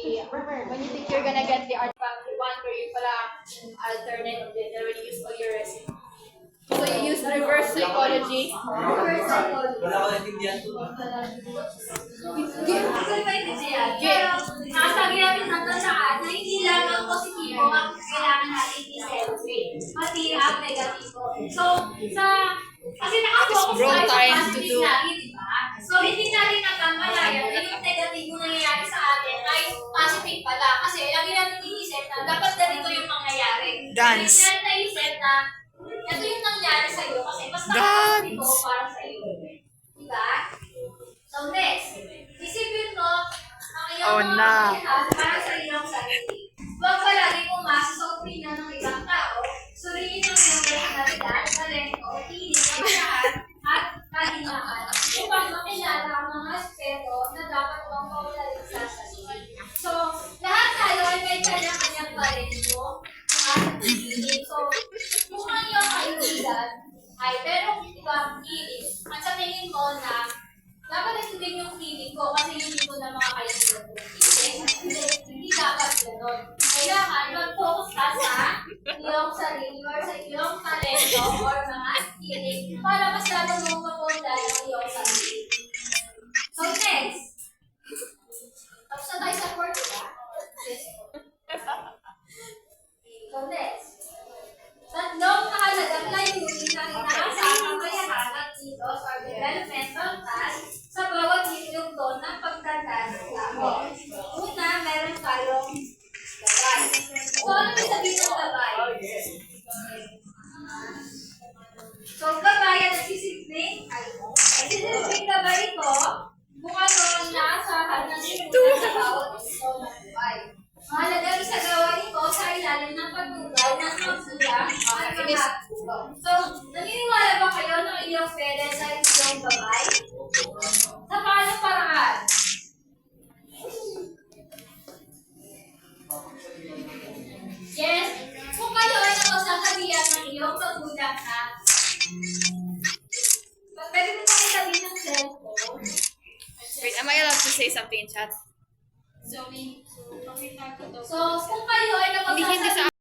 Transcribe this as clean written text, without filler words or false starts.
when you think you're gonna get the art factory one where you pala alternate then when you use all your resume. So you use reverse psychology. Reverse psychology. Wala ko naintindihan to. Sabi natin natatandaan na hindi lang ang positibo ang kailangan natin i-celebrate, pati ang negatibo. So, kasi nakafocus tayo sa positive lagi, di ba? So, hindi natin nagkamalayan na yung negatibo nangyayari sa atin ay positive pala. Kasi lagi natin iisip na dapat ganito yung mangyayari. Dance. Hindi natin naisip na ito yung nangyari sa'yo kasi mas nakakasitibo para sa'yo. Di ba? So, next. Isipin mo ang iyong mga para sa iyong sarili. Huwag palagi umasa sa opinion ng ibang tao. Suriin ang iyong personalidad, talento, hilig, kakayahan, at kahinaan upang makilala ang mga aspeto na dapat mong paularin sa sarili. So, lahat tayo ay may kanya-kanyang talento at hilig. So, kung ang iyong kaibigan ay pero ibang hilig at sa tingin mo na dapat ito din yung feeling ko kasi hindi ko na mga kaibigan ko. Hindi dapat gano'n. Kailangan mag-focus ka sa iyong sarili or sa iyong talento or mga feeling para mas lalo mong mapunta ang iyong sarili. So next. Tapos na tayo sa court, diba? Yes. So next. Tatlong mahalagang layunin na inaasahang kayahan at kilos or developmental task sa bawat yugto ng pagtanda ng tao. Una, meron tayong gabay. So, ano yung sabihin ng gabay? So, gabay ang nagsisilbing gabay ito kung ano ang naasahan ng sinunan sa bawat yugto ng gabay. Mahalagang isagawa ito sa ilalim ng pagtugay ng magsulang at mga tulong. So, naniniwala ba kayo ng iyong parents ay iyong gabay? Sa paano paraan? Yes, kung kayo ay nakasakabihan ng iyong magulang na pwede mo pa sabihin ng cellphone. Wait, am I allowed to say something in chat? So, kung kayo ay Hindi sa